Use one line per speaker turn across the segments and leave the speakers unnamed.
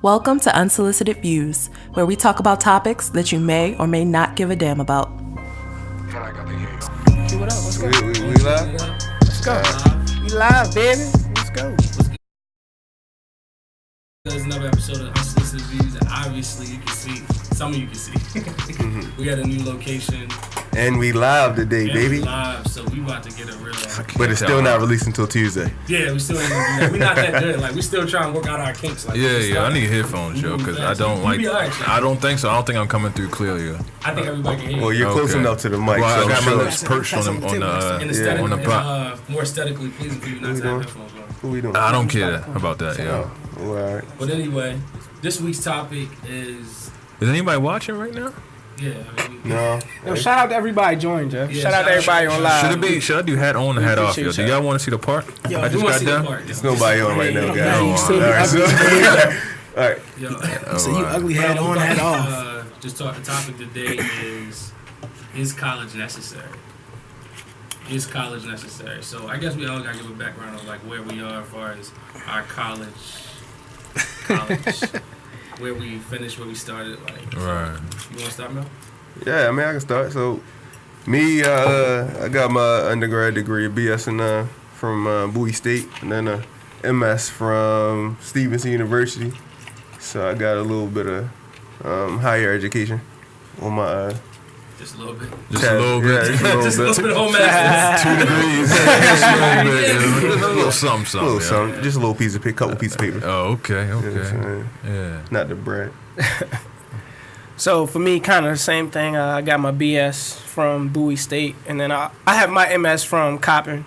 Welcome to Unsolicited Views, where we talk about topics that you may or may not give a damn about.
Hey, what up? Let's go.
We live?
Let's go. We live, baby. Let's go.
There's another episode of Unsolicited Views, and obviously you can see, some of you can see, we got a new location.
And we live today,
And
baby.
we live, so we about to get a real.
But it's still not released until Tuesday.
Yeah, we still ain't gonna do that. We not that good. Like we still trying to work out our kinks. Like,
Yeah, I need headphones, yo, because I don't like. I don't think so. I don't think I'm coming through clearly. Yo.
I think everybody can hear.
Well, you're close enough to the mic,
Well,
so
I got
I'm
my
sure.
lips perched on the on the pot.
More aesthetically pleasing for you not to have headphones on.
What we doing?
I don't care about that, yo.
Oh, all right.
But anyway, this week's topic is
Is anybody watching right now?
No.
Yo, shout out to everybody joined, Jeff.
Yeah,
shout out to everybody on live.
Should I do hat on or hat off, yo? Do y'all want to see the part?
Yo,
I just got done.
There's nobody on right now, guys.
No,
All right. All right.
So you ugly hat on, hat off.
The topic today is college necessary? Is college necessary? So I guess we all gotta give a background of like where we are as far as our college, where we finished, where we started. Like,
right.
You wanna start, Mel?
Yeah, I mean, I can start. So, me, I got my undergrad degree, BS from Bowie State, and then a MS from Stevenson University. So I got a little bit of higher education on my
Just a little bit.
Just a little bit.
Yeah,
Just a little bit of home masters.
2 degrees. A little something.
A little something. Just a little piece of paper, couple pieces of paper.
Oh, okay.
You know what I'm saying?
Yeah.
Not the bread.
So for me, kind of the same thing. I got my BS from Bowie State, and then I have my MS from Coppin.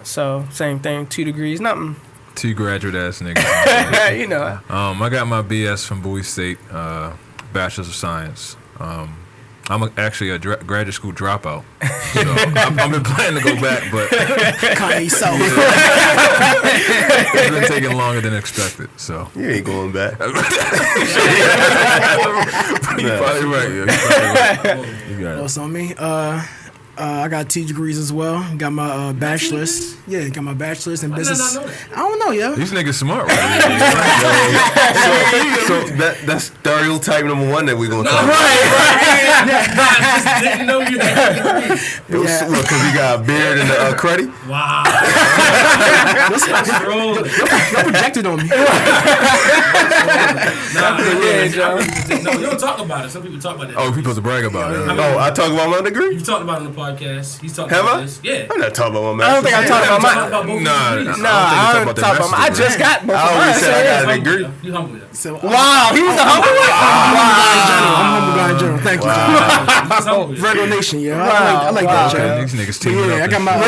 So same thing, 2 degrees, nothing.
2 graduate ass niggas.
You know.
I got my BS from Bowie State, Bachelor's of Science. I'm actually a graduate school dropout, so I've been planning to go back, but it's been taking longer than expected. So
You ain't going back.
you're probably right. Yeah, you got
What's on me? I got 2 degrees as well. Got my bachelor's. Yeah, got my bachelor's in business. I don't know, yo.
These niggas smart, right?
So that's stereotype number 1 that we're gonna talk about.
I just didn't know you had a degree.
Because he got a beard and a cruddy.
Wow.
Y'all projected on me.
No, you don't talk about it. Some people talk about that.
Oh, people to brag about it.
Oh, I talk about my degree?
You've talked about it on the podcast. He's talking
Have
about
I?
this. Yeah.
I'm not talking about my
I don't think I talked about
Talk
my.
about both
Nah,
of these.
No, I don't talk about my. I just got both
I
of
always
mine.
said I got a
Humble
degree.
though. You humble though.
So,
Wow, he was the humble one.
I'm humble guy in general. Thank you.
He's humble though.
Virgo Nation, yeah. I like that,
Okay,
yo.
these niggas
But
teaming
yeah,
up.
I got
and
my
shit.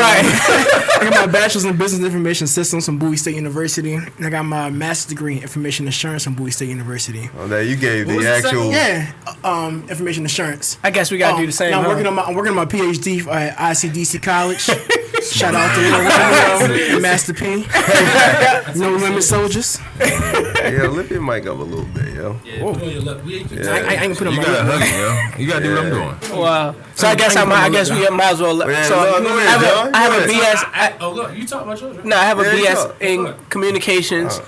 I got my bachelor's in business information systems from Bowie State University, and I got my master's degree in information assurance from Bowie State University.
Oh, that you gave
What was
the
the second
actual.
Yeah, information assurance.
I guess we gotta do the same.
Now I'm
huh?
working on my PhD at ICDC College. Shout out to Lil Romeo and Master P. No Limit Soldiers.
Yeah, lift your mic up a little bit, yo.
Yeah, put on your lip. We ain't
I ain't put on
You
my
gotta
lip.
hug it, yo. You gotta do what I'm doing.
Wow. So I guess we might as well.
Yeah,
So
go ahead, John.
I have
Go
a
ahead.
BS.
Oh, look, you talk about yours, right?
No, I have a
Yeah, you
BS
talk.
in communications,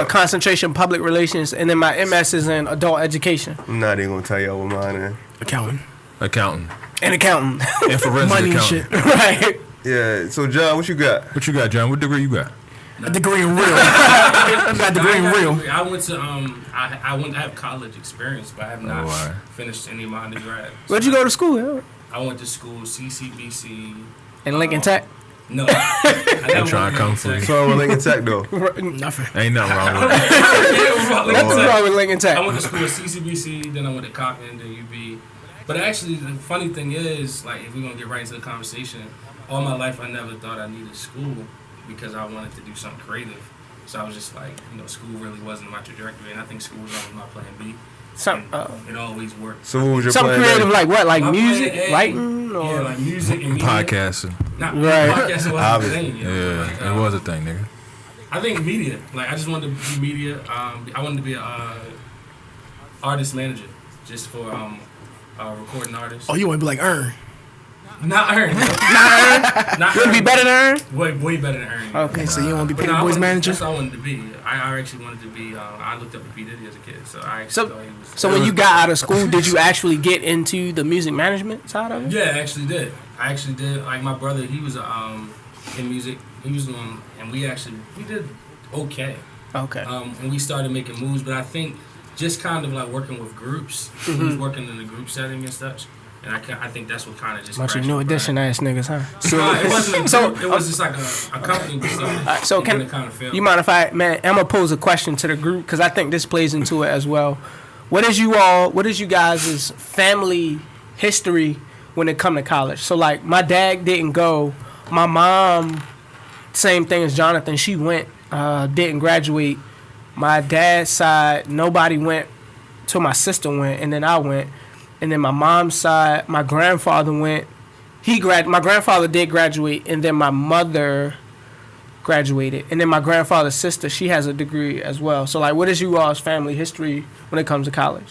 concentration, public relations, and then my MS is in adult education
I'm not even gonna tell y'all what mine is.
Accounting.
Accounting
and accounting.
and forensic
Money and
accounting.
shit.
Right.
Yeah, so John, what you got?
What you got, John? What degree you got?
A degree in real. I got a degree in real.
I went to I have college experience, but I have not
alright.
finished any of my undergrad.
Where'd you go to school? Yo?
I went to school CCBC.
In Lincoln Tech.
No, I never
trying to come
went
for you.
What's wrong with Lincoln Tech though?
Nothing.
Ain't nothing wrong with it.
Nothing's wrong with Lincoln
I
Tech.
went to school at CCBC, then I went to Coppin, then UB. But actually, the funny thing is, like, if we're gonna get right into the conversation, all my life I never thought I needed school because I wanted to do something creative. So I was just like, school really wasn't my trajectory, and I think school was always my plan B. It always worked.
So what was your
Something
plan?
creative like what? Like
My
music,
plan A,
writing, or
yeah, like music and media.
Podcasting.
Not
Right.
podcasting wasn't a
Obviously.
thing.
Yeah, it was a thing, nigga.
I think media. Like, I just wanted to do media. I wanted to be a artist manager, just for recording artists.
Oh, you want to be like Earn?
Not Earn. Not
Would it be better than Earn?
Way better than Earn.
Okay.
So you don't want to be
But
Paper
no,
Boys manager?
That's what I wanted to be. I actually wanted to be. I looked up to P Diddy as a kid, so I actually
So,
thought he was.
so when you got out of school, did you actually get into the music management side of it?
Yeah, I actually did. Like my brother, he was in music. He was on, and we did okay.
Okay.
And we started making moves, but I think just kind of like working with groups. He was working in the group setting and such. And I think that's what kind of just.
Bunch of new edition ass niggas, huh?
It wasn't.
So-
It was just like a company.
So can
it kind of failed.
you mind if I'm gonna pose a question to the group because I think this plays into it as well. What is you guys' family history when it come to college? So like my dad didn't go, my mom, same thing as Jonathan. She went, didn't graduate. My dad's side, nobody went till my sister went, and then I went. And then my mom's side, my grandfather went. My grandfather did graduate, and then my mother graduated. And then my grandfather's sister, she has a degree as well. So, like, what is you all's family history when it comes to college?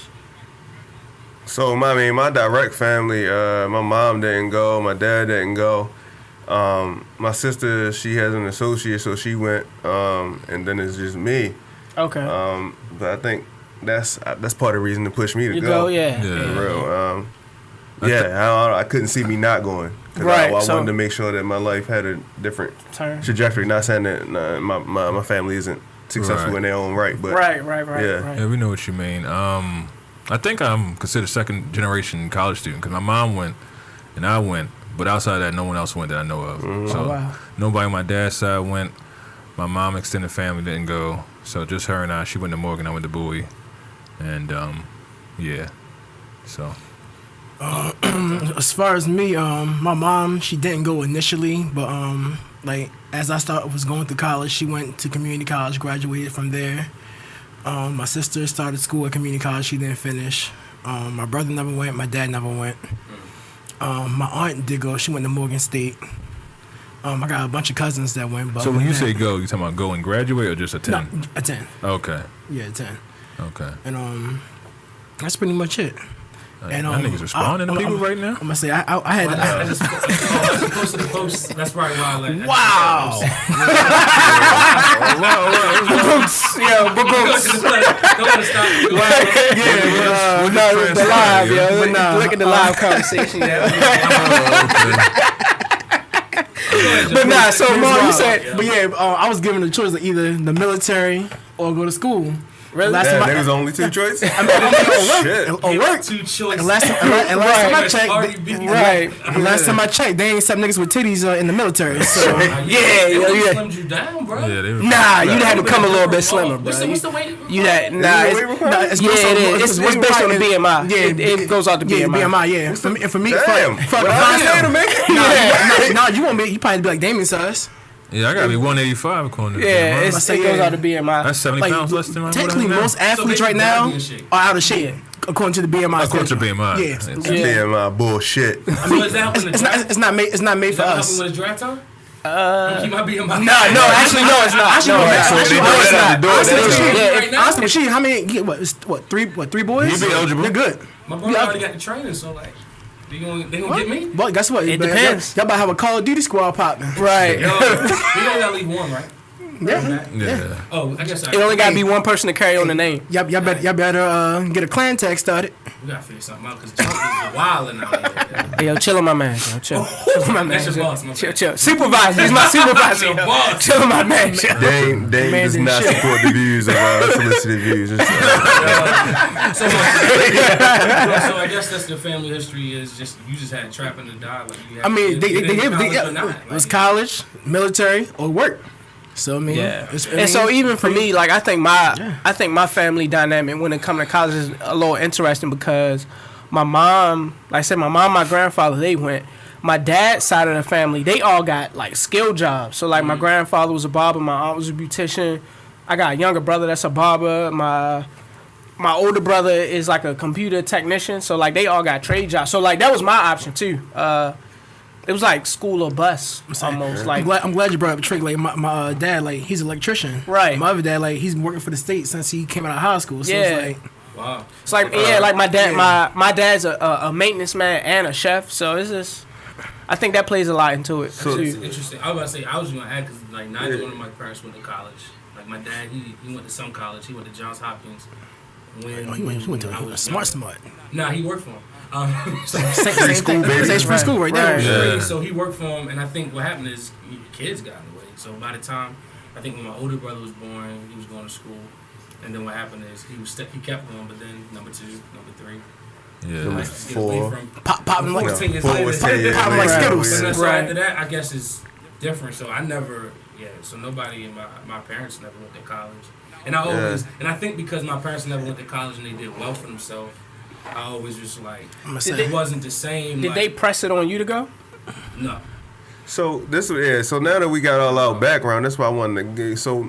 So my direct family, my mom didn't go, my dad didn't go. My sister, she has an associate, so she went, and then it's just me.
Okay.
But I think that's part of the reason to push me to
you
go.
go, yeah.
For real. I couldn't see me not going. 'Cause
Right,
I
so-
wanted to make sure that my life had a different
Turn.
trajectory. Not saying that my family isn't successful
Right.
in their own right, but
Right.
Yeah.
Yeah, we know what you mean. I think I'm considered second generation college student because my mom went and I went, but outside of that, no one else went that I know of. So
Oh, wow.
nobody on my dad's side went. My mom extended family didn't go, so just her and I. She went to Morgan, I went to Bowie, and yeah. So
As far as me, my mom, she didn't go initially, but like as I was going through college, she went to community college, graduated from there. My sister started school at community college, she didn't finish. My brother never went, my dad never went. My aunt did go, she went to Morgan State. I got a bunch of cousins that went, but
so when you
other
say
than
go, you talking about go and graduate or just
that-
attend?
no, attend,
Okay,
yeah, attend,
okay.
and that's pretty much it. And
Y'all niggas responding to people right now?
I'm gonna say I had.
I just posted the post. That's probably why I like.
Wow.
Yo,
Don't let it stop you.
no, the live, yo.
But nah,
Look at the live conversation.
But
But nah, so Mom, you said,
But yeah, I was given the choice of either the military or go to school.
really?
Last
Damn,
time
there was only two choices. Shit.
or work.
two choices.
And last time I checked,
Right.
last time I checked, they ain't some niggas with titties in the military. So
Yeah,
They
yeah.
slimmed you down, bro.
Yeah, they were.
Nah, you'd have to come a little bit slimmer, bro.
What's the weight?
You had
Is
nah.
it
It's,
weight requirement?
it's
yeah,
based on-
it is. It's based on the BMI.
Yeah,
it goes out the
yeah,
BMI.
BMI. Yeah, and for me,
Damn.
fuck
But I ain't here to make it.
Nah, you won't be. You probably be like Damien size.
Yeah, I gotta be 185 according to
Yeah,
the
it
yeah.
goes out the BMI.
That's 70 pounds less than my
Technically,
whatever now.
most athletes
So
right now
basically, gotta be in shape.
are out of shape according to the BMI.
According to
standard.
BMI.
Yeah.
Yeah.
Yeah, my bullshit.
So is that when the draft?
It's not made. It's not made
Is
for
that
us.
when the draft time? Keep my BMI.
No, actually, no, it's not.
Actually,
No,
no,
it's not.
actually,
No,
no,
it's
it's
not.
not.
Honestly,
Honestly,
shit,
yeah,
right now.
honestly, with she, how many? Three boys?
You be eligible.
They're good.
My brother already got the training, so like, they gonna get me?
But guess what?
It depends.
Y'all about to have a Call of Duty squad popping.
Right.
Yo, we only gotta leave one, right?
Yeah.
Yeah.
Oh, I guess
It only got to be one person to carry on the name.
Y'all better get a clan tag started.
We gotta figure something out because Trump is wilding out here.
Hey, yo, chill on my man. Yo, chill. Chill on my man.
That's your boss, my
Chill,
man.
chill. Supervisor. He's my supervisor.
Your boss.
Chill on my man. Chill.
Dame does
Amazing
not
shit.
support the views of unsolicited views.
So I guess that's the family history is just you just had trapping to die. Like you had,
I mean, they
didn't
gave
college or
it
not,
was
like,
college, military, or work. So I mean,
Yeah,
it's-
and so even for me, like I think my family dynamic when it comes to college is a little interesting because my mom, like I said, my grandfather, they went. My dad's side of the family, they all got like skill jobs. So like my grandfather was a barber, my aunt was a beautician. I got a younger brother that's a barber. My older brother is like a computer technician. So like they all got trade jobs. So like that was my option too. It was like school or bus almost. Like
I'm glad you brought up a trick. Like my dad, like he's an electrician.
Right.
My other dad, like he's been working for the state since he came out of high school. So
Yeah.
it's like
wow.
it's like yeah, like my dad, my dad's a maintenance man and a chef. So it's just I think that plays a lot into it.
So-
It's
too.
interesting. I was about to say I was gonna add because like neither one of my parents went to college. Like my dad, he went to some college. He went to Johns Hopkins. When
He went to
I was
smart.
Nah, he worked for him.
Same
school,
thing.
baby.
It's free school right there.
Right.
Yeah.
So he worked for him, and I think what happened is kids got in the way. So by the time I think when my older brother was born, he was going to school, and then what happened is he kept going, but then number 2, number 3,
Yeah.
like, get away
4.
from
Popping like
14 years
4
later.
was 10 years
Pop like
later.
Skittles.
And then so
Right.
after that, I guess is different. So I never, so nobody in my parents never went to college, and I always, and I think because my parents never went to college and they did well for themselves, I always just like it wasn't the same.
Did they press it on you to go?
No.
So so now that we got all our background, that's why I wanted to get so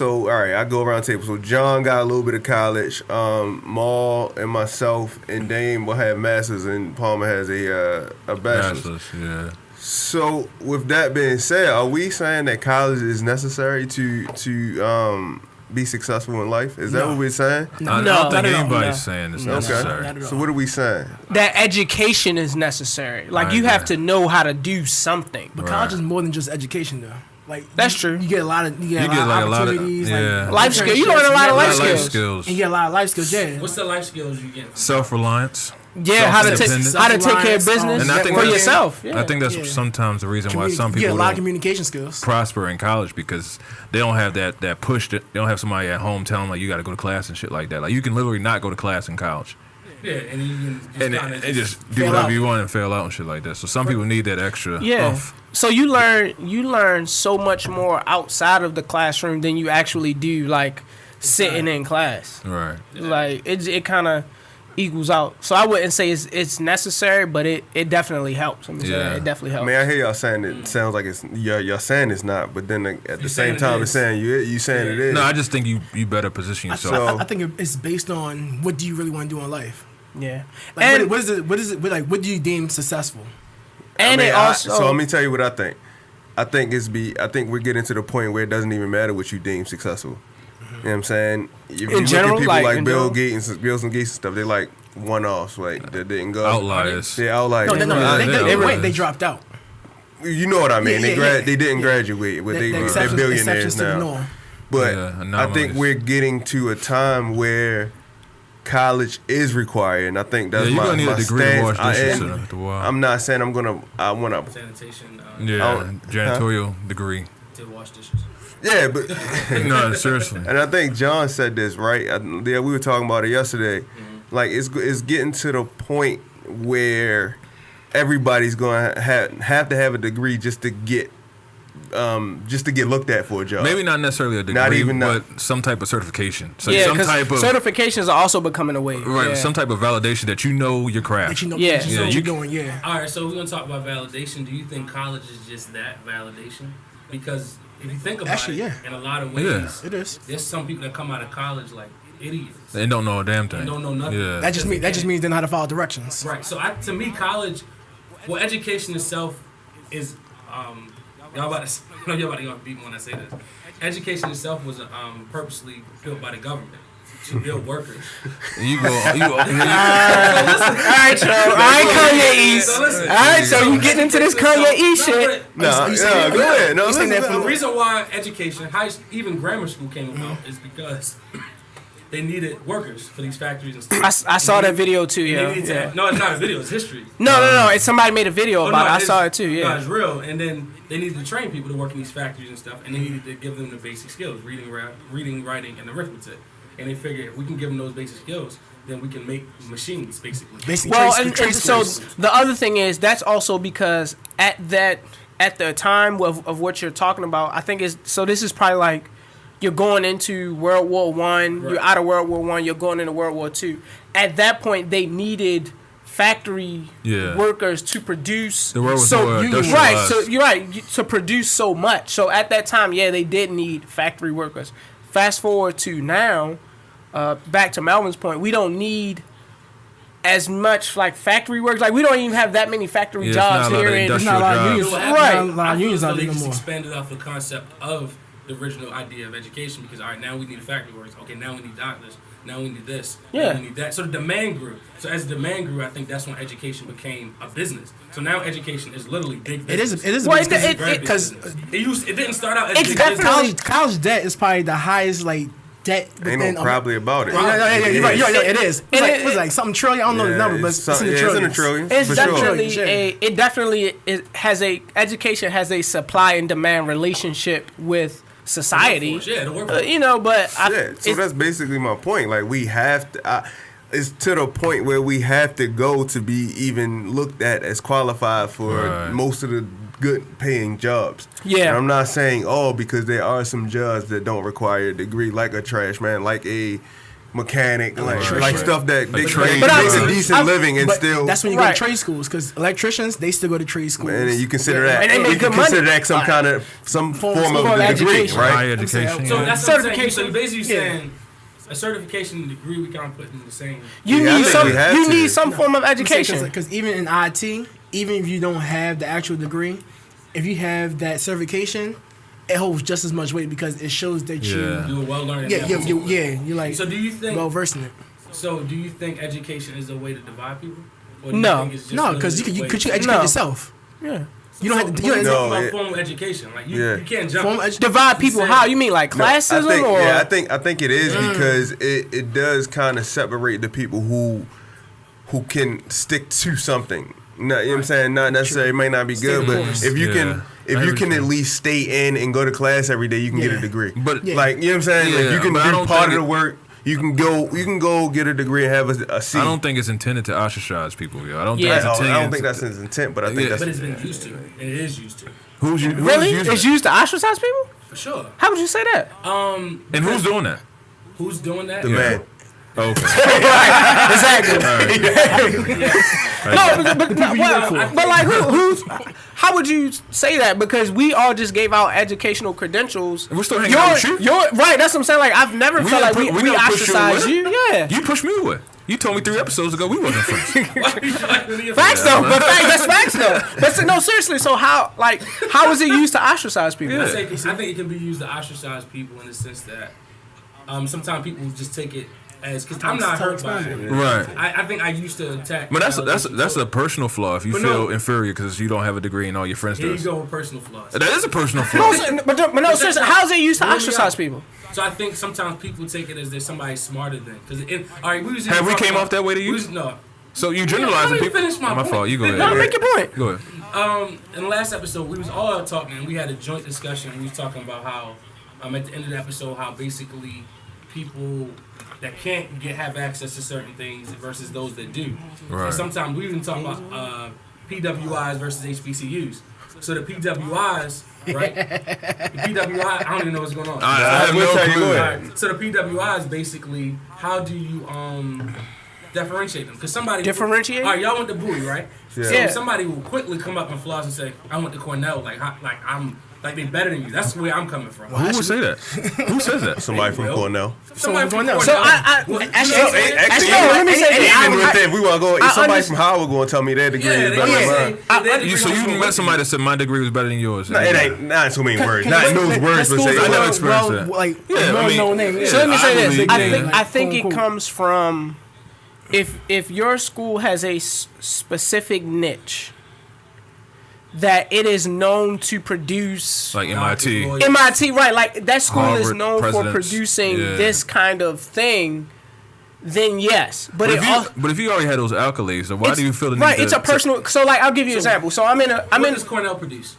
all right, I go around the table. So John got a little bit of college. Maul and myself and Dame will have masters, and Palmer has a bachelor's.
Bachelor's, yeah.
So with that being said, are we saying that college is necessary to be successful in life? Is that what we're saying?
I
No,
don't
not
think
at all,
anybody's
no.
saying it's
Okay.
necessary.
Not at all.
So what are we saying?
That education is necessary. Like
I
you have
agree.
to know how to do something.
But
Right.
college is more than just education, though. Like
That's
you,
true.
You get a lot of
You get like a lot of
opportunities,
yeah.
Life skill. You learn a lot of life skills.
skills.
And you get a lot of life skills. Yeah.
What's the life skills you get? From
Self-reliance.
Yeah, how to take
Self-independence.
how to take care of
Self-reliance,
business
And I think
for
that's-
yourself. Yeah.
I think that's
Yeah.
sometimes the reason why some
you get a
people
lot of
don't
communication skills.
prosper in college because they don't have that push. They don't have somebody at home telling them like you got to go to class and shit like that. Like you can literally not go to class in college
Yeah, and you can
and
just kind of
just do
fail
whatever
out.
you want and fail out and shit like that. So some people need that extra.
Yeah.
oomph.
So you learn so much more outside of the classroom than you actually do like sitting in class.
Right.
Like it kind of equals out. So I wouldn't say it's necessary, but it definitely helps. I'm saying
Yeah.
it definitely
I
helps.
mean, I hear y'all saying it sounds like it's y'all saying it's not, but then at the same
saying it
time,
is.
it's saying you saying it is.
No, I just think you better position yourself.
So-
I think it's based on what do you really want to do in life.
Yeah,
Like
and
what is it? What do you deem successful?
and
I mean,
it also
so let me tell you what I think. I think we're getting to the point where it doesn't even matter what you deem successful. You know what I'm saying? If you
general,
look at people
like,
like
in
Bill
general?
Gates and stuff, they're like one-offs, like that didn't go.
Outliers.
Yeah, outliers.
No,
Yeah,
they
yeah.
went. They dropped out.
You know what I mean?
Yeah, yeah.
They didn't graduate, but
The
they're
exceptions-
billionaires
exceptions to the
now.
norm.
But
Yeah,
I think
anomalies.
we're getting to a time where college is required, and I think that's
Yeah, you're
my,
gonna need
my
a degree to
stance.
wash dishes
and
after a while.
I'm not saying I want to.
sanitation
Yeah,
Oh,
janitorial degree.
to wash dishes.
Yeah, but
No, seriously.
and I think John said this right. We were talking about it yesterday. Like it's getting to the point where everybody's going to have to have a degree just to get looked at for a job.
Maybe not necessarily a degree,
Not even
but some type of certification. So
yeah,
some
because
type of
certifications are also becoming a wave.
right,
yeah.
some type of validation that you know your craft.
That you know,
Yeah.
that you know
Yeah,
what
you
you're doing. Yeah.
All right, so we're gonna talk about validation. Do you think college is just that validation? Because if you think about
Actually,
it,
yeah.
in a lot of ways,
Yeah.
It is.
there's some people that come out of college like idiots.
They don't know a damn thing.
They don't know nothing.
Yeah.
That just means they know how to follow directions.
Right. So to me, college, well, education itself is y'all about to beat me when I say this. Education itself was purposely built by the government to build workers.
You go.
All right, so all right, Kanye East.
So listen.
All right, so you getting into this Kanye East shit?
No,
you saying-
go ahead. No,
you saying
listen,
that from
The reason why education, even grammar school came about is because they needed workers for these factories and stuff.
I saw that video too.
And
Yeah.
they needed to-
yeah.
No, it's not a video. It's history.
No. It's somebody made a video about it. I saw it too.
No,
Yeah.
it's real. And then they needed to train people to work in these factories and stuff, and they needed to give them the basic skills: reading, writing, and arithmetic. And they figured if we can give them those basic skills, then we can make machines, basically.
Basically,
Well,
trace-
and
trace
so
skills.
the other thing is that's also because at the time of what you're talking about, I think is so. This is probably like you're going into World War One.
Right.
You're out of World War One. You're going into World War Two. At that point, they needed factory
Yeah.
workers to produce.
The world was
so
more
you,
industrialized.
right. So you're right to produce so much. So at that time, yeah, they did need factory workers. Fast forward to now, back to Melvin's point, we don't need as much like factory work. Like we don't even have that many factory
Yeah, it's
jobs
not a lot
here
of
in
industrial
not a lot of
jobs.
unions.
So what
Right.
happened-
Not a lot
I
of
feel
unions
as though
out
they
there no
just
more.
expanded off the concept of the original idea of education because all right, now we need factory workers. Okay, now we need doctors. Now we need this.
Yeah.
Now we need that. So the demand grew. So as the demand grew, I think that's when education became a business. So now education is literally big business.
It is
Well,
because
It didn't start out as
It's
big
definitely-
business.
college debt is probably the highest debt
Ain't
within
no probably about it.
Yeah, you're right. It is. It's
And
like, like something trillion. I don't know the number, but it's in the
It's
trillions.
in the trillions.
It's
for
definitely
sure.
education has a supply and demand relationship with society.
Workforce, yeah, the workforce.
But
Yeah, so that's basically my point. Like we have to. It's to the point where we have to go to be even looked at as qualified for
Right.
most of the good paying jobs.
Yeah.
And I'm not saying because there are some jobs that don't require a degree, like a trash man, like a mechanic, like stuff that they
trade
make
man.
a decent living and
But
still.
that's when you go
Right.
to trade schools because electricians they still go to trade schools.
and you consider that.
And they make
you
good
consider
money.
that some kind of some form of
of
the degree,
education.
right?
Higher education.
So
yeah.
that's what I'm saying.
Certification.
So you're basically
Yeah.
saying a certification degree we kind of put in the same.
you
Yeah, I
need
think
some.
we have
You
to.
need some form of education.
Because even in IT, even if you don't have the actual degree, if you have that certification, it holds just as much weight because it shows that
Yeah.
You were well learned.
you're like
So do you think?
well versed in it.
So do you think education is a way to divide people? Or do you
No.
think it's just
No, because
literally
you
a way
could you
to-
educate
No.
yourself.
Yeah.
You don't have to. You
We're
don't
No,
talking about
it-
formal education. Like you,
Yeah.
you can't jump.
Formal edu-
Divide people. How you mean like
No,
classism
I think,
or?
yeah, I think it is because it does kind of separate the people who can stick to something. No, you know what I'm saying? Not necessarily, it might not be good, but
course.
if you
Yeah.
can
I
if
hear
you
what
can
you're
at
saying.
least stay in and go to class every day, you can get a
Yeah.
degree.
But
Yeah.
Like, you know what I'm saying? Like
Yeah,
you can
but I
do
don't
part of
think
the work. You can go get a degree and have a C.
I don't think it's intended to ostracize people. Yo. I don't
Yeah.
think it's intended.
I don't think that's his intent, but I think
Yeah.
that's
But it's been used to. And it is used to.
who's
Really?
using
It's
it?
used to ostracize people?
For sure.
How would you say that?
And who's doing that?
Who's doing that?
the man.
Okay.
Exactly. No, but like who's? How would you say that? Because we all just gave out educational credentials.
We're still hanging out with you.
You're right. That's what I'm saying. Like I've never felt like we
never pushed you
ostracized
away.
you. Yeah.
You pushed me away. You told me 3 episodes ago we wasn't friends.
Facts though, but that's facts though. But no, seriously. So how is it used to ostracize people?
Yeah.
I think it can be used to ostracize people in the sense that sometimes people just take it as because I'm not hurt by it.
Right.
I think I used to attack.
But that's a personal flaw if you
But
feel
no.
inferior because you don't have a degree and all your friends
Here
do.
you go with personal flaws.
That is a personal
No,
flaw.
but no, seriously. How is it used to
Hear me
ostracize
out.
people?
So I think sometimes people take it as there's somebody smarter than. Because all right, we was
Have we
talking
came
about-
off that way to
we
you?
was- No.
So you generalizing
let me
people.
finish my
My
point.
fault. You go ahead.
No, make your point.
Go ahead.
In the last episode, we was all talking, and we had a joint discussion. We was talking about how, at the end of the episode, how basically people that can't have access to certain things versus those that do.
Right.
And sometimes we even talk about PWIs versus HBCUs. So the PWIs, right? The PWI, I don't even know what's going on.
I have
We'll
no
tell you
clue.
what.
Alright, so the PWIs basically, how do you differentiate them? Because somebody
Differentiate?
All right, y'all went to Bowie, right?
Yeah.
So
Yeah.
somebody will quickly come up and floss and say, "I went to Cornell." Like I'm like they better than you. That's where I'm coming from.
Who would say that? Who says that?
Somebody from
Will.
Cornell.
Somebody from
Cornell.
Cornell.
So I
Well,
actually,
you know,
Actually,
no, let me say this.
even with that, if we want to go,
I
somebody
under-
from Howard going to tell me their degree
yeah,
is
they
better than
say,
mine.
So you met somebody that said my degree was better than yours.
No, it ain't not so many words. Not in those words, but say
I never experienced that.
Like
Yeah, I mean,
no name.
yeah.
So let me say this.
believe
I
it.
think it
Quote, unquote.
comes from if your school has a specific niche that it is known to produce.
Like MIT.
MIT, right? Like that school is
Harvard
known for
presidents.
producing
Yeah.
this kind of thing. Then yes, but
But
it
if,
all.
you already had those accolades, then why do you feel the need
right?
to...
It's a personal. So like, I'll give you an example. So I'm in
What does Cornell produce?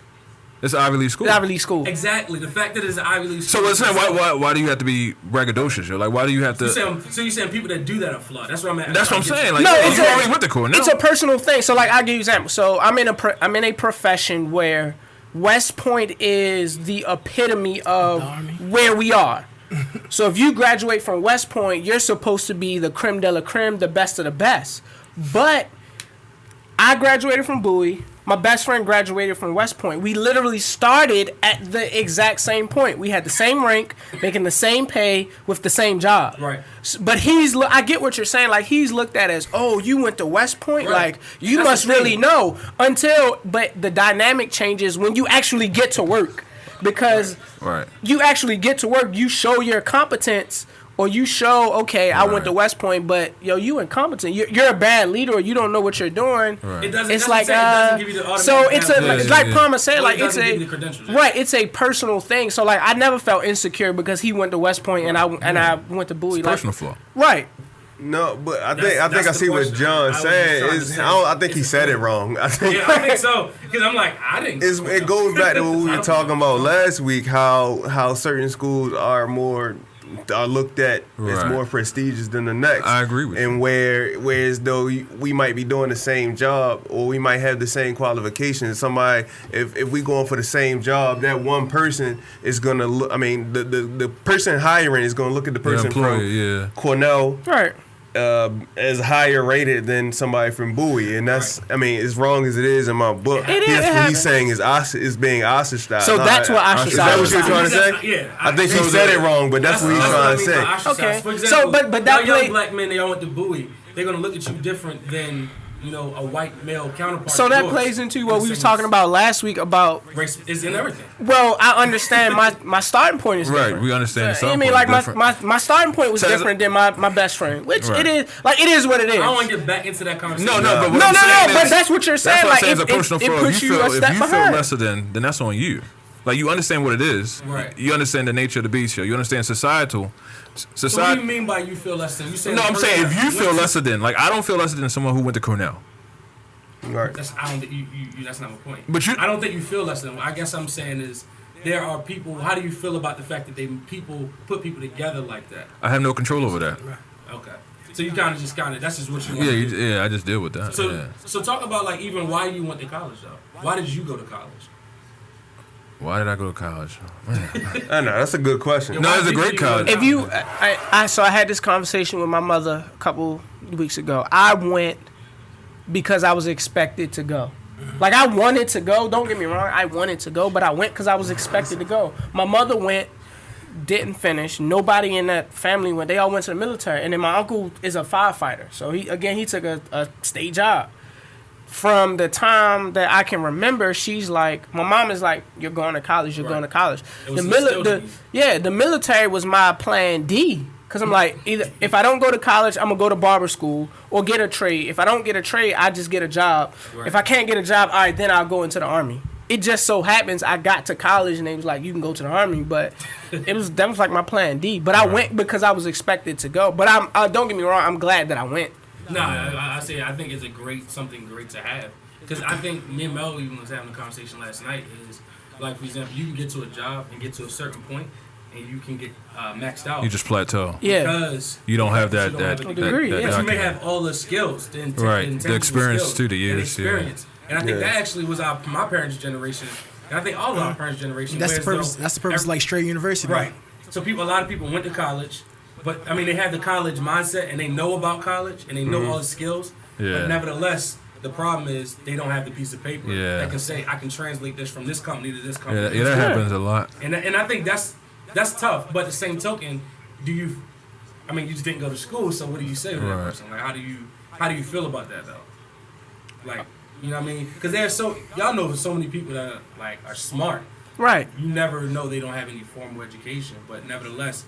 It's an Ivy League school.
Ivy League school.
Exactly. The fact that it's an Ivy League
So
school.
let's say why do you have to be braggadocious? Yo? Like why do you have to?
So you're saying people that do that are flawed. That's what I'm at.
That's what I'm saying. Like
No,
yeah,
it's
you
a-
already went to Cornell.
It's a personal thing. So like, I'll give you an example. So I'm in a profession where West Point is the epitome of where we are. So if you graduate from West Point, you're supposed to be the creme de la creme, the best of the best. But I graduated from Bowie. My best friend graduated from West Point. We literally started at the exact same point. We had the same rank, making the same pay with the same job.
Right.
But I get what you're saying. Like, he's looked at as, oh, you went to West Point?
Right.
Like, you
That's
must
the thing.
really know. But the dynamic changes when you actually get to work. because
Right.
you actually get to work. You show your competence, or you show, okay, I went
Right.
to West Point, but yo, you incompetent. You're a bad leader, or you don't know what you're doing.
Right.
It doesn't.
It's
That's
like
what I'm saying, it doesn't give you the
so
automatic
it's a
pathway.
it's
Yeah,
like
yeah.
Palmer said,
Well,
like
it
it's
doesn't
a
give you the credentials, yeah.
right. It's a personal thing. So like I never felt insecure because he went to West Point and I went to Bowie. Like,
Personal flaw.
right.
No, but I
That's
think I
the
see what
question.
John
I was
said.
trying to
Is
say.
I think he said it wrong. I think
Yeah, I think so. Because I'm like, I didn't.
it goes back to what we were talking about last week. How certain schools are looked at as
Right.
more prestigious than the next.
I agree with
and whereas though we might be doing the same job or we might have the same qualifications. Somebody, if we going for the same job, that one person is gonna look. I mean, the person hiring is gonna look at the
The
person
employer,
from
yeah.
Cornell
Right.
as higher rated than somebody from Bowie, and that's I mean, as wrong as it is in my book,
It is, it
what
happens.
he's saying is being ostracized.
So that's what
Is that what
ostracized
you're
is.
trying to say?
Yeah,
I think he said it wrong, but that's what he's trying to say.
Okay.
For
So,
example,
but that
young
play-
black men, they all went to Bowie. They're gonna look at you different than a white male counterpart.
So
of
that
yours.
plays into what we was
It's-
talking about last week about.
Race is in everything.
Well, I understand my starting point is
Right,
different.
we understand the
I
starting
mean,
point
like
is different.
my starting point was
So as a-
different than my best friend, which
Right.
it is what it is.
I don't want to get back into that conversation.
No, but what
No,
I'm
no,
saying
no. But
is-
that's what you're saying.
That's what
Like
I'm saying. It's a
it
personal flaw.
puts
If
you a
you
step
feel
behind.
lesser than, then that's on you. Like you understand what it is.
Right.
You understand the nature of the beast show. You understand societal.
So what do
Society.
you mean by you feel less than? You say
No, I'm
the
saying
person
if you
that
feel
went to-
lesser than, like I don't feel lesser than someone who went to Cornell.
Right.
That's I don't. You that's not my point.
But you-
I don't think you feel less than. I guess I'm saying is there are people. How do you feel about the fact that people put people together like that?
I have no control over that.
Okay. So you kind of that's just what you want.
Yeah,
to do.
yeah, I just deal with that.
So
yeah.
so talk about like even why you went to college though. Why did you go to college?
Why did I go to college?
I know that's a good question.
No, it's a great college.
If you, so I had this conversation with my mother a couple weeks ago. I went because I was expected to go. Like I wanted to go. Don't get me wrong. I wanted to go, but I went because I was expected to go. My mother went, didn't finish. Nobody in that family went. They all went to the military. And then my uncle is a firefighter. So he took a state job. From the time that I can remember, she's like, my mom is like, you're going to college, you're going to college.
It was instilled in you.
The military was my plan D. Because I'm like, either if I don't go to college, I'm going to go to barber school or get a trade. If I don't get a trade, I just get a job.
Right.
If I can't get a job, all right, then I'll go into the Army. It just so happens I got to college and they was like, you can go to the Army. But that was like my plan D. But I went because I was expected to go. But don't get me wrong, I'm glad that I went.
No, I say I think it's something great to have because I think me and Mel even was having a conversation last night. Is like for example, you can get to a job and get to a certain point, and you can get maxed out.
You just plateau.
Yeah.
Because
You don't have
you
that
don't have
that,
a
that,
degree,
that
yeah.
but you may
document.
have all the skills, the
Right, the
intangible
experience
skills,
too, the
and
years, yeah.
experience. And I think
Yeah.
that actually was my parents' generation, and I think all of our parents' generation.
That's the
whereas
purpose.
though
That's the purpose.
every-
Like straight university.
Right. So a lot of people went to college, but I mean they have the college mindset and they know about college and they know all the skills.
Yeah.
But nevertheless, the problem is they don't have the piece of paper
Yeah.
that can say I can translate this from this company to this
Yeah,
company.
yeah, that happens a lot.
And I think that's tough. But the same token, you just didn't go to school, so what do you say to that
Right.
person? Like how do you feel about that though? Like you know what I mean? Because y'all know so many people that are smart.
Right.
You never know they don't have any formal education, but nevertheless,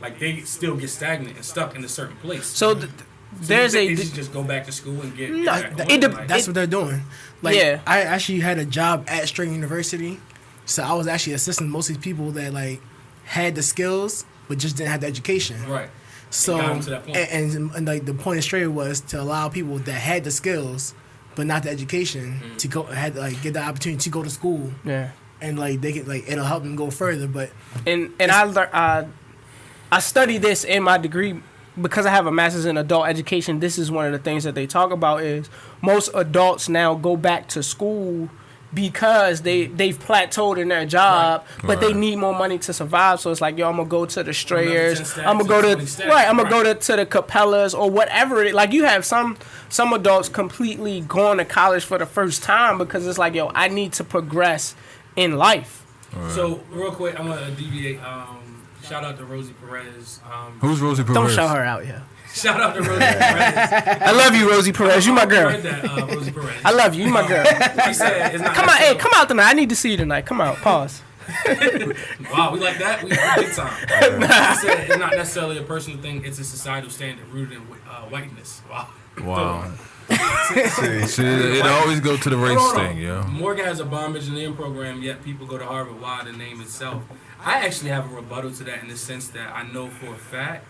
like they still get stagnant and stuck in a certain place.
So there's
they
a.
should just go back to school and get.
No,
back to
it
work,
de-
like-
That's what they're doing. Like,
Yeah.
I actually had a job at Straight University, so I was actually assisting most of these people that like had the skills but just didn't have the education.
right.
So
got 'em to that point.
and like the point of Straight was to allow people that had the skills but not the education
Mm-hmm.
to go had like get the opportunity to go to school
Yeah.
and like they could like it'll help them go further. But
And I study this in my degree because I have a master's in adult education. This is one of the things that they talk about is most adults now go back to school because they've plateaued in their job, but they
Right.
need more money to survive. So it's like, yo, I'm gonna go to the Strayers,
10 stacks,
I'm gonna go to
20 stacks,
right, I'm gonna go
right.
to the Capellas or whatever. Like you have some adults completely going to college for the first time because it's like, yo, I need to progress in life.
So real quick, I'm gonna deviate. Shout out to Rosie Perez.
Who's Rosie Perez?
Don't shout her out, yeah.
Shout out to Rosie Perez.
I love you, Rosie Perez. You my girl.
Read that, Rosie Perez.
I love you. You my girl.
She said it's not
Come on, hey,
necessarily-
come out tonight. I need to see you tonight. Come out. Pause.
Wow, we like that? We big time. He said it's not necessarily a personal thing, it's a societal standard rooted in whiteness. Wow.
Wow.
See,
See, it always go to the race
Hold on.
thing, yo.
Morgan has a bomb engineering program, yet people go to Harvard. Why? The name itself. I actually have a rebuttal to that in the sense that I know for a fact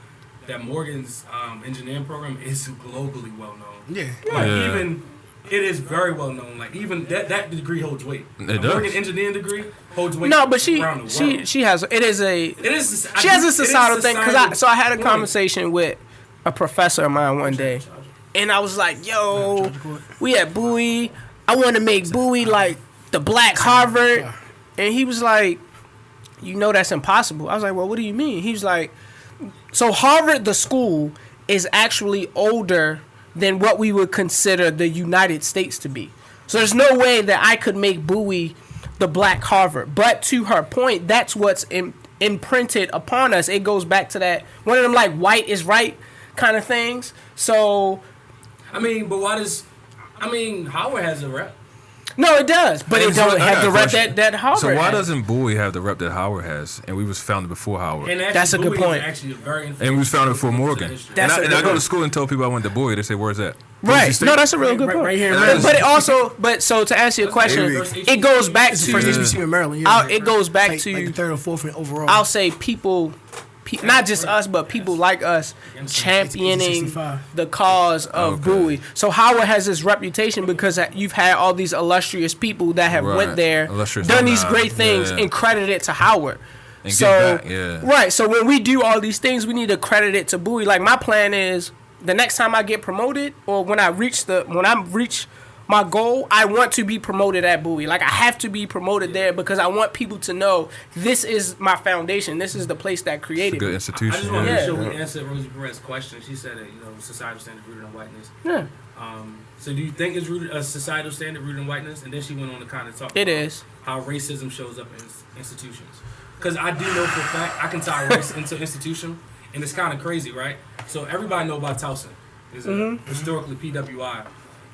that Morgan's engineering program is globally well known.
Yeah.
Like
Yeah.
even it is very well known. Like even that degree holds weight.
It
A
does.
Morgan engineering degree holds weight.
No, but
around the world.
she has it is a
It is.
she has a societal thing because I had a
point.
conversation with a professor of mine one day, and I was like, "Yo, we at Bowie. I want to make Bowie like the Black Harvard," and he was like, "You know that's impossible." I was like, "Well, what do you mean?" He was like, "So Harvard, the school, is actually older than what we would consider the United States to be. So there's no way that I could make Bowie the Black Harvard." But to her point, that's what's imprinted upon us. It goes back to that one of them like white is right kind of things. So
I mean, but why does? I mean, Howard has a rep.
no, it does, but it
So,
don't
I
have
got
the
a
rep
question.
that Harvard.
So why
has.
doesn't Bowie have the rep that Howard has? And we was founded before Howard.
And actually,
That's a good
Bowie is
point.
Actually, a very
And we was founded before Morgan. And
That's a
I
good
go to
point.
school and tell people I went to Bowie. They say, "Where's that?"
Right?
Boise State?
No, that's a real good
Right-
point.
right here in
But-
Maryland.
but it also, but so to answer your question,
Maybe.
it goes back
It's the first
to
HBCU in Maryland. Yeah.
it goes back
like,
to
like the third or fourth in overall.
I'll say people, not just us, but people like us championing
65.
the cause of
Okay.
Bowie. So Howard has this reputation because you've had all these illustrious people that have
Right.
went there,
Illustrious
done these
alumni.
great things,
Yeah.
and credit it to Howard.
And
So
get back, yeah.
right, so when we do all these things, we need to credit it to Bowie. Like my plan is the next time I get promoted, or when I reach my goal, I want to be promoted at Bowie. Like I have to be promoted there because I want people to know this is my foundation. This is the place that
It's a
created
good
me.
I just
institution.
want to
yeah.
make sure we answer Rosie Perez's question. She said that societal standard rooted in whiteness.
Yeah,
So do you think it's rooted a societal standard rooted in whiteness? And then she went on to kind of talk
it
about
is.
how racism shows up in institutions. Because I do know for a fact I can tie race into institution, and it's kind of crazy, right? So everybody know about Towson. Is historically PWI.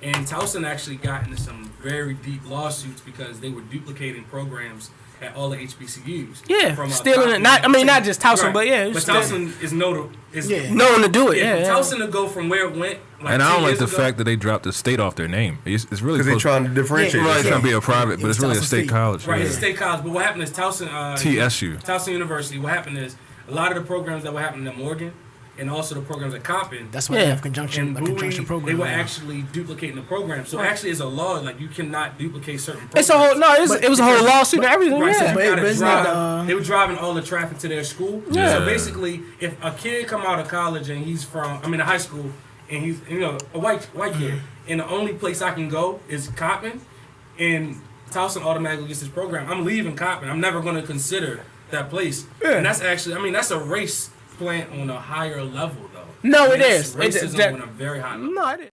And Towson actually got into some very deep lawsuits because they were duplicating programs at all the HBCUs.
Yeah,
From,
stealing it. Not just Towson, but yeah,
But
still-
Towson is notable.
Yeah.
known to do it.
Yeah,
Yeah,
for Towson to go from where it went. Like
And I
10
don't like
years
the
ago,
fact that they dropped the state off their name. It's really
because they're
close.
trying to differentiate.
Yeah,
Right,
themselves.
trying to be a private, but
It's
it's really a
Towson
state
State.
college.
Right,
yeah.
it's a state college. But what happened is Towson.
TSU.
Towson University. What happened is a lot of the programs that were happening at Morgan, and also the programs at Compton.
That's why
Yeah.
they have conjunction,
And
a conjunction
Bowie,
program.
they were
now.
actually duplicating the program. So actually, it's a law. Like you cannot duplicate certain programs.
It's a whole it was a whole lawsuit and everything.
Right, so
Yeah,
you
But-
gotta
but it's
drive,
not,
they were driving all the traffic to their school.
Yeah.
So basically, if a kid come out of college and he's from, a high school, and he's, a white kid, and the only place I can go is Compton, and Towson automatically gets this program. I'm leaving Compton. I'm never going to consider that place. And that's actually, that's a race plant on a higher level, though.
No, it
That's
is.
racism
That-
on a very high level.
no, it is.